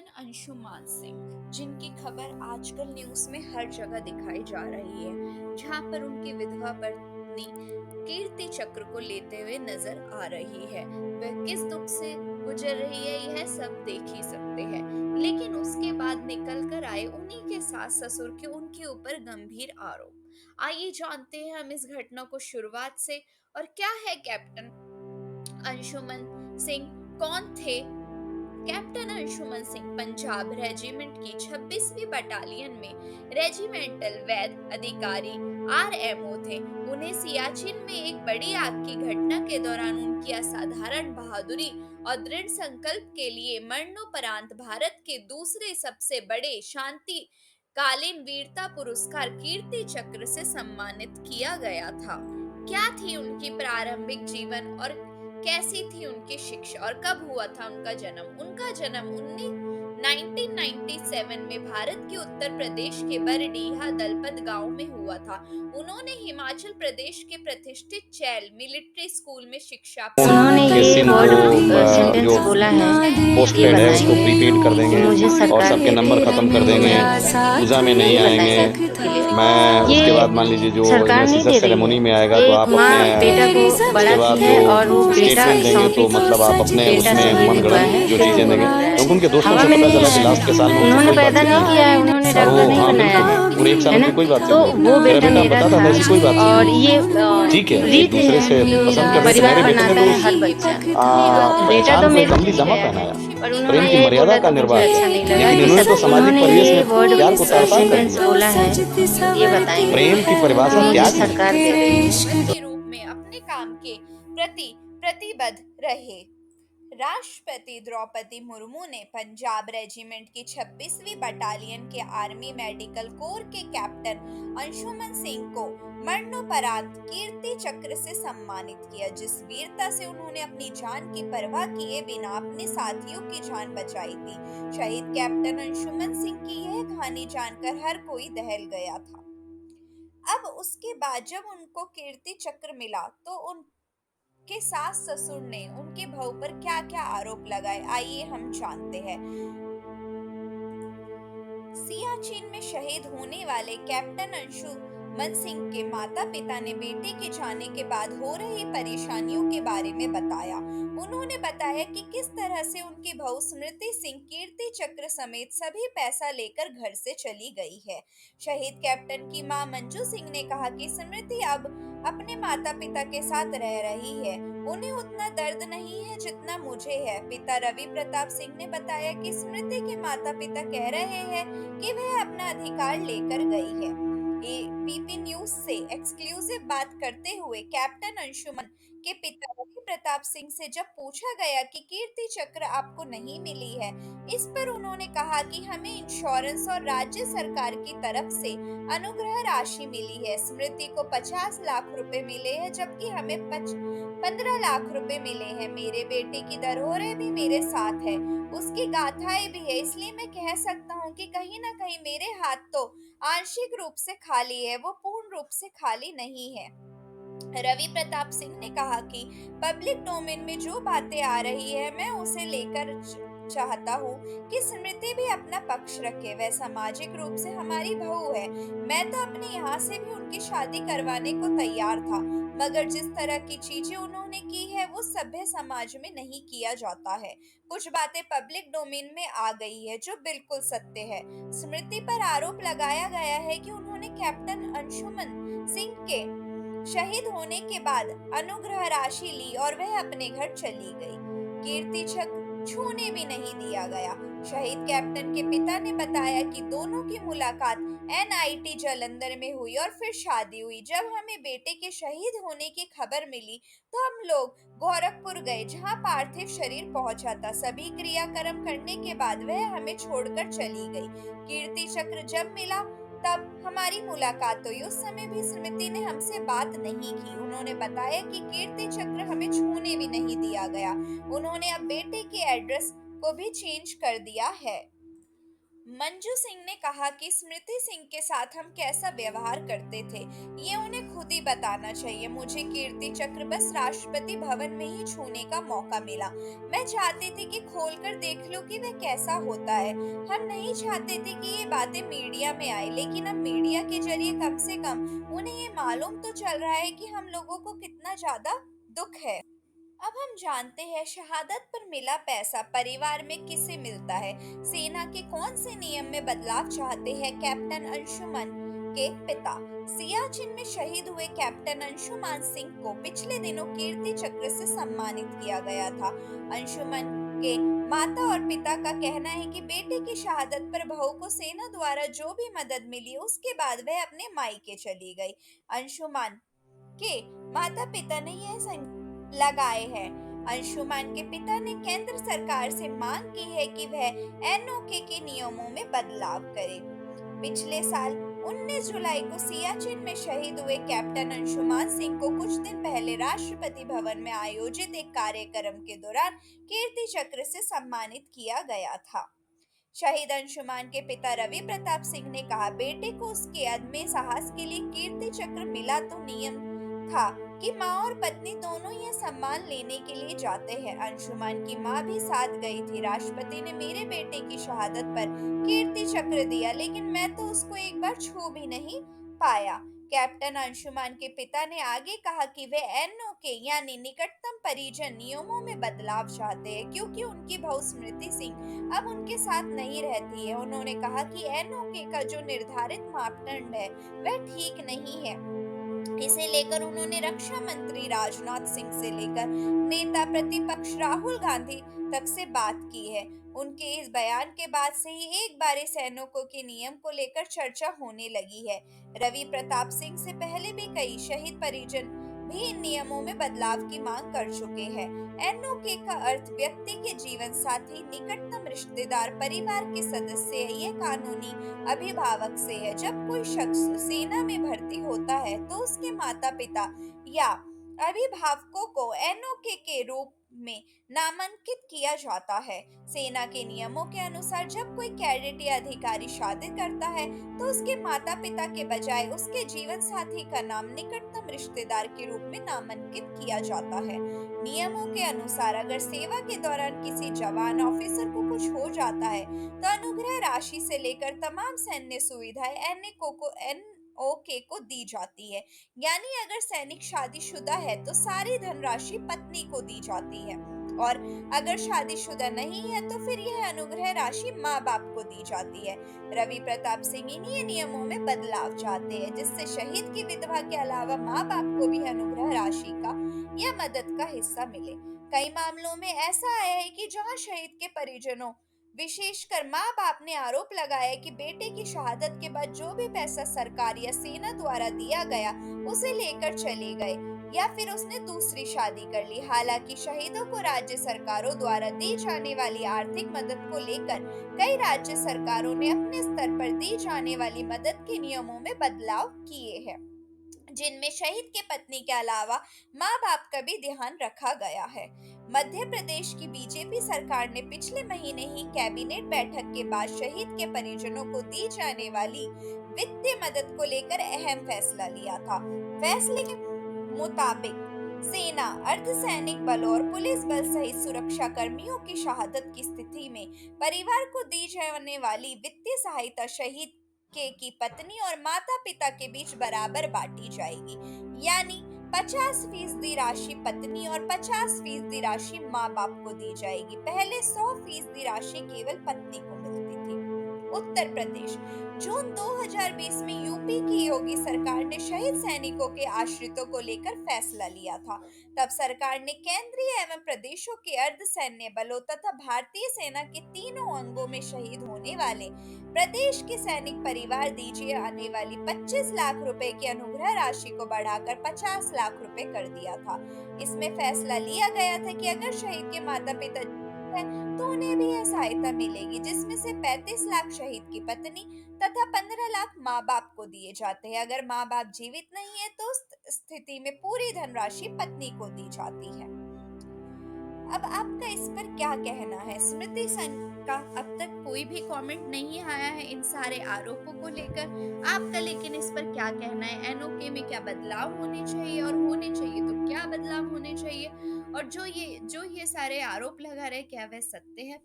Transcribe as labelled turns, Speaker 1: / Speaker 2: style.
Speaker 1: Captain Anshuman Singh, जिनकी खबर आजकल न्यूज में हर जगह दिखाई जा रही है, जहां पर उनकी विधवा पत्नी कीर्ति चक्र को लेते हुए नजर आ रही है। वह किस दुख से गुजर रही है यह सब देख ही सकते हैं, लेकिन उसके बाद निकल कर आए उन्हीं के सास ससुर के उनके ऊपर गंभीर आरोप। आइए जानते हैं हम इस घटना को शुरुआत से। और क्या है कैप्टन अंशुमन सिंह, कौन थे? कैप्टन अंशुमन सिंह पंजाब रेजिमेंट की 26वीं बटालियन में रेजिमेंटल वैद अधिकारी आरएमओ थे। उन्हें सियाचिन में एक बड़ी आग की घटना के दौरान उनकी असाधारण बहादुरी और दृढ़ संकल्प के लिए मरणोपरांत भारत के दूसरे सबसे बड़े शांति कालीन वीरता पुरस्कार कीर्ति चक्र से सम्मानित किया गया था। क्या थी उनकी प्रारंभिक जीवन और कैसी थी उनकी शिक्षा और कब हुआ था उनका जन्म? उनका जन्म 1997 में भारत के उत्तर प्रदेश के बरडीहा दलपत गांव में हुआ था। उन्होंने हिमाचल प्रदेश के प्रतिष्ठित चैल मिलिट्री स्कूल में शिक्षा प्राप्त
Speaker 2: उन्होंने
Speaker 1: की।
Speaker 2: ये
Speaker 3: के सिम को
Speaker 2: वर्ड सेंटेंस
Speaker 3: जो
Speaker 2: बोला है
Speaker 3: पोस्ट
Speaker 2: ये
Speaker 3: पेड है उसको
Speaker 2: बताएंगे
Speaker 3: प्रीपेड कर
Speaker 2: कि
Speaker 3: देंगे
Speaker 2: मुझे
Speaker 3: और
Speaker 2: सरकार
Speaker 3: सबके नंबर खत्म कर देंगे, पूजा में नहीं
Speaker 2: ये
Speaker 3: आएंगे।
Speaker 2: बताएंगे क्लियर।
Speaker 3: मैं उसके बाद मान
Speaker 2: ये
Speaker 3: लीजिए जो
Speaker 2: सरकार नहीं
Speaker 3: इन्वेस्टिचर
Speaker 2: दे रही
Speaker 3: सेरेमनी
Speaker 2: है,
Speaker 3: में आएगा तो
Speaker 2: ये
Speaker 3: आप
Speaker 2: माँ
Speaker 3: अपने
Speaker 2: बेटा को
Speaker 3: उसके
Speaker 2: बढ़ाती
Speaker 3: बाद
Speaker 2: है और वो
Speaker 3: जो
Speaker 2: बेटा
Speaker 3: स्टेटमेंट देंगे
Speaker 2: सौंपी
Speaker 3: तो
Speaker 2: थी,
Speaker 3: मतलब आप अपने
Speaker 2: बेटा
Speaker 3: उसमें
Speaker 2: शहीद
Speaker 3: मन
Speaker 2: हुआ
Speaker 3: गढ़ंत
Speaker 2: है
Speaker 3: जो
Speaker 2: फिर
Speaker 3: चीजें
Speaker 2: वो
Speaker 3: देंगे,
Speaker 2: बोल रहा
Speaker 3: क्योंकि उनके
Speaker 2: है
Speaker 3: दोस्तों
Speaker 2: हवा
Speaker 3: से
Speaker 2: में
Speaker 3: पता
Speaker 2: नहीं
Speaker 3: चला कि
Speaker 2: आया
Speaker 3: लास्ट के साल में
Speaker 2: है।
Speaker 3: उनसे
Speaker 2: उन्होंने
Speaker 3: कोई
Speaker 2: पैदा
Speaker 3: बातचीत
Speaker 2: नहीं
Speaker 3: नहीं
Speaker 2: किया है,
Speaker 3: हुई।
Speaker 2: उन्होंने
Speaker 3: और
Speaker 2: डॉक्टर
Speaker 3: वो
Speaker 2: नहीं
Speaker 3: हाँ
Speaker 2: बनाया
Speaker 3: बिल्कुल पूरे एक साल
Speaker 2: है ना।
Speaker 3: उनकी कोई बातचीत
Speaker 2: तो
Speaker 3: नहीं हुई।
Speaker 2: वो
Speaker 3: मेरा
Speaker 2: बेटा
Speaker 3: बेटा
Speaker 2: मेरा
Speaker 3: बताता था
Speaker 2: था
Speaker 3: ऐसी कोई बात
Speaker 2: और
Speaker 3: नहीं
Speaker 2: ये
Speaker 3: हुई। ठीक है, एक
Speaker 2: रीत
Speaker 3: दूसरे
Speaker 2: है
Speaker 3: से
Speaker 2: कि
Speaker 3: पसंद करने से
Speaker 2: परिवार
Speaker 3: मेरे बेटे ने
Speaker 2: बनाता
Speaker 3: तो
Speaker 2: है
Speaker 3: उस
Speaker 2: हर बच्चा। बेटा तो
Speaker 3: पहचान को एक
Speaker 2: मेरा
Speaker 3: अमली
Speaker 2: मिल
Speaker 3: जामा
Speaker 2: गया है,
Speaker 3: पहनाया,
Speaker 2: पर
Speaker 3: प्रेम
Speaker 2: उन्होंने
Speaker 3: की
Speaker 2: ये
Speaker 3: मर्यादा
Speaker 2: बोला
Speaker 3: का
Speaker 2: तो मुझे
Speaker 3: निर्वाह
Speaker 2: अच्छा
Speaker 3: किया,
Speaker 2: नहीं लगा
Speaker 3: लेकिन
Speaker 2: कि
Speaker 3: इन्होंने तो
Speaker 2: सब
Speaker 3: सामाजिक
Speaker 2: उन्होंने
Speaker 3: परिवेश
Speaker 2: ये
Speaker 3: में प्यार को
Speaker 2: वर्ड
Speaker 3: तार-तार कर
Speaker 2: सेंटेंस
Speaker 3: दिया।
Speaker 2: बोला है, ये बताएंगे
Speaker 3: प्रेम की परिभाषा
Speaker 2: कि
Speaker 3: त्याग नहीं
Speaker 2: सरकार
Speaker 3: है।
Speaker 2: दे रही है।
Speaker 1: के रूप में अपने काम के प्रति प्रतिबद्ध रहे। राष्ट्रपति द्रौपदी मुर्मू ने पंजाब रेजिमेंट की 26वीं बटालियन के आर्मी मेडिकल कोर के कैप्टन अंशुमन सिंह को मरणोपरांत कीर्ति चक्र से सम्मानित किया, जिस वीरता से उन्होंने अपनी जान की परवाह किए बिना अपने साथियों की जान बचाई थी। शहीद कैप्टन अंशुमन सिंह की यह कहानी जानकर हर कोई दहल गया था। अब उसके बाद जब उनको कीर्ति चक्र मिला तो उनके सास ससुर ने उनके बहू पर क्या क्या आरोप लगाए, आइए हम जानते हैं। सियाचिन में शहीद होने वाले कैप्टन अंशुमन सिंह के माता पिता ने बेटे के जाने के बाद हो रही परेशानियों के बारे में बताया। उन्होंने बताया कि किस तरह से उनकी बहू स्मृति सिंह कीर्ति चक्र समेत सभी पैसा लेकर घर से चली गई है। शहीद कैप्टन की मां मंजू सिंह ने कहा कि स्मृति अब अपने माता पिता के साथ रह रही है, उन्हें उतना दर्द नहीं है जितना मुझे है। पिता रवि प्रताप सिंह ने बताया कि स्मृति के माता पिता कह रहे हैं कि वह अपना अधिकार लेकर गई है। एबीपी न्यूज से एक्सक्लूसिव बात करते हुए कैप्टन अंशुमन के पिता रवि प्रताप सिंह से जब पूछा गया कि कीर्ति चक्र आपको नहीं मिली है, इस पर उन्होंने कहा कि हमें इंश्योरेंस और राज्य सरकार की तरफ से अनुग्रह राशि मिली है। स्मृति को 50 लाख रुपए मिले हैं, जबकि हमें 15 लाख रुपए मिले हैं। मेरे बेटे की धरोहरें भी मेरे साथ है, उसकी गाथाएं भी है, इसलिए मैं कह सकता हूँ कि कहीं ना कहीं मेरे हाथ तो आंशिक रूप से खाली है, वो पूर्ण रूप से खाली नहीं है। रवि प्रताप सिंह ने कहा कि पब्लिक डोमेन में जो बातें आ रही है मैं उसे लेकर चाहता हूँ कि स्मृति भी अपना पक्ष रखे। वह सामाजिक रूप से हमारी बहू है, मैं तो अपने यहाँ से भी उनकी शादी करवाने को तैयार था, मगर जिस तरह की चीजें उन्होंने की है वो सभ्य समाज में नहीं किया जाता है। कुछ बातें पब्लिक डोमेन में आ गई है जो बिल्कुल सत्य है। स्मृति पर आरोप लगाया गया है कि उन्होंने कैप्टन अंशुमन सिंह के शहीद होने के बाद अनुग्रह राशि ली और वह अपने घर चली गई। कीर्ति चक्र छूने भी नहीं दिया गया। शहीद कैप्टन के पिता ने बताया कि दोनों की मुलाकात एनआईटी जालंधर में हुई और फिर शादी हुई। जब हमें बेटे के शहीद होने की खबर मिली तो हम लोग गोरखपुर गए, जहां पार्थिव शरीर पहुंचा था। सभी क्रियाक्रम करने के बाद वह हमें छोड़कर चली गई। कीर्ति चक्र जब मिला तब हमारी मुलाकात हुई, उस समय भी स्मृति ने हमसे बात नहीं की। उन्होंने बताया कि कीर्ति चक्र हमें छूने भी नहीं दिया गया। उन्होंने अब बेटे के एड्रेस को भी चेंज कर दिया है। मंजू सिंह ने कहा कि स्मृति सिंह के साथ हम कैसा व्यवहार करते थे ये उन्हें खुद ही बताना चाहिए। मुझे कीर्ति चक्र बस राष्ट्रपति भवन में ही छूने का मौका मिला। मैं चाहती थी कि खोलकर देख लूं कि वह कैसा होता है। हम नहीं चाहते थे कि ये बातें मीडिया में आए, लेकिन अब मीडिया के जरिए कम से कम उन्हें ये मालूम तो चल रहा है कि हम लोगों को कितना ज्यादा दुख है। अब हम जानते हैं शहादत पर मिला पैसा परिवार में किसे मिलता है। सेना के कौन से नियम में बदलाव चाहते हैं कैप्टन अंशुमन के पिता। सियाचिन में शहीद हुए कैप्टन अंशुमान सिंह को पिछले दिनों कीर्ति चक्र से सम्मानित किया गया था। अंशुमन के माता और पिता का कहना है कि बेटे की शहादत पर बहू को सेना द्वारा जो भी मदद मिली उसके बाद वह अपने मायके चली गई। अंशुमान के माता पिता ने यह लगाए हैं। अंशुमान के पिता ने केंद्र सरकार से मांग की है कि वह एनओके के नियमों में बदलाव करे। पिछले साल 19 जुलाई को सियाचिन में शहीद हुए कैप्टन अंशुमान सिंह को कुछ दिन पहले राष्ट्रपति भवन में आयोजित एक कार्यक्रम के दौरान कीर्ति चक्र से सम्मानित किया गया था। शहीद अंशुमान के पिता रवि प्रताप सिंह ने कहा, बेटे को उसके अदम्य साहस के लिए कीर्ति चक्र मिला तो नियम था कि माँ और पत्नी दोनों यह सम्मान लेने के लिए जाते हैं। अंशुमान की माँ भी साथ गई थी। राष्ट्रपति ने मेरे बेटे की शहादत पर कीर्ति चक्र दिया, लेकिन मैं तो उसको एक बार छू भी नहीं पाया। कैप्टन अंशुमान के पिता ने आगे कहा कि वे एनओके यानी निकटतम परिजन नियमों में बदलाव चाहते हैं, क्योंकि उनकी बहू स्मृति सिंह अब उनके साथ नहीं रहती है। उन्होंने कहा कि एनओके का जो निर्धारित मापदंड है वह ठीक नहीं है। इसे लेकर उन्होंने रक्षा मंत्री राजनाथ सिंह से लेकर नेता प्रतिपक्ष राहुल गांधी तक से बात की है। उनके इस बयान के बाद से ही एक बार सैनिकों के नियम को लेकर चर्चा होने लगी है। रवि प्रताप सिंह से पहले भी कई शहीद परिजन भी इन नियमों में बदलाव की मांग कर चुके हैं। एनओके का अर्थ व्यक्ति के जीवन साथी, निकटतम रिश्तेदार, परिवार के सदस्य, ये कानूनी अभिभावक से है। जब कोई शख्स सेना में भर्ती होता है तो उसके माता पिता या अभिभावकों को एनओके के रूप में नामांकित किया जाता है। सेना के नियमों के अनुसार जब कोई कैडेट या अधिकारी शादी करता है तो उसके माता पिता के बजाय उसके जीवन साथी का नाम निकटतम रिश्तेदार के रूप में नामांकित किया जाता है। नियमों के अनुसार अगर सेवा के दौरान किसी जवान ऑफिसर को कुछ हो जाता है तो अनुग्रह राशि से लेकर तमाम सैन्य सुविधाएं एनओके को दी जाती है। यानी अगर सैनिक शादीशुदा है तो सारी धनराशि पत्नी को दी जाती है, और अगर शादीशुदा नहीं है तो फिर यह अनुग्रह राशि माँ बाप को दी जाती है। रवि प्रताप सिंह इन्हीं नियमों में बदलाव चाहते हैं, जिससे शहीद की विधवा के अलावा माँ बाप को भी अनुग्रह राशि का या मदद का हिस्सा मिले। कई मामलों में ऐसा आया है कि जहाँ शहीद के परिजनों, विशेषकर माँ बाप ने आरोप लगाया कि बेटे की शहादत के बाद जो भी पैसा सरकार या सेना द्वारा दिया गया उसे लेकर चले गए, या फिर उसने दूसरी शादी कर ली। हालांकि शहीदों को राज्य सरकारों द्वारा दी जाने वाली आर्थिक मदद को लेकर कई राज्य सरकारों ने अपने स्तर पर दी जाने वाली मदद के नियमों में बदलाव किए हैं, जिनमें शहीद के पत्नी के अलावा माँ बाप का भी ध्यान रखा गया है। मध्य प्रदेश की बीजेपी सरकार ने पिछले महीने ही कैबिनेट बैठक के बाद शहीद के परिजनों को दी जाने वाली वित्तीय मदद को लेकर अहम फैसला लिया था। फैसले के मुताबिक सेना, अर्धसैनिक बल और पुलिस बल सहित सुरक्षा कर्मियों की शहादत की स्थिति में परिवार को दी जाने वाली वित्तीय सहायता शहीद की पत्नी और माता पिता के बीच बराबर बांटी जाएगी। यानी 50% राशि पत्नी और 50% राशि माँ बाप को दी जाएगी। पहले 100% राशि केवल पत्नी को मिलती थी। उत्तर प्रदेश, जून 2020 में यूपी की योगी सरकार ने शहीद सैनिकों के आश्रितों को लेकर फैसला लिया था। तब सरकार ने केंद्रीय एवं प्रदेशों के अर्धसैन्य बलों तथा भारतीय सेना के तीनों अंगों में शहीद होने वाले प्रदेश के सैनिक परिवार दीजिए आने वाली 25 लाख रुपए की अनुग्रह राशि को बढ़ाकर 50 लाख रुपए कर दिया था। इसमें फैसला लिया गया था कि अगर शहीद के माता पिता है तो उन्हें भी यह सहायता मिलेगी, जिसमें से 35 लाख शहीद की पत्नी तथा 15 लाख माँ बाप को दिए जाते हैं। अगर माँ बाप जीवित नहीं है तो उस स्थिति में पूरी धनराशि पत्नी को दी जाती है। अब आपका इस पर क्या कहना है? स्मृति सन का अब तक कोई भी कमेंट नहीं आया है इन सारे आरोपों को लेकर। आपका लेकिन इस पर क्या कहना है? एनओके में क्या बदलाव होने चाहिए, और होने चाहिए तो क्या बदलाव होने चाहिए? और जो ये सारे आरोप लगा रहे हैं, क्या वह सत्य है?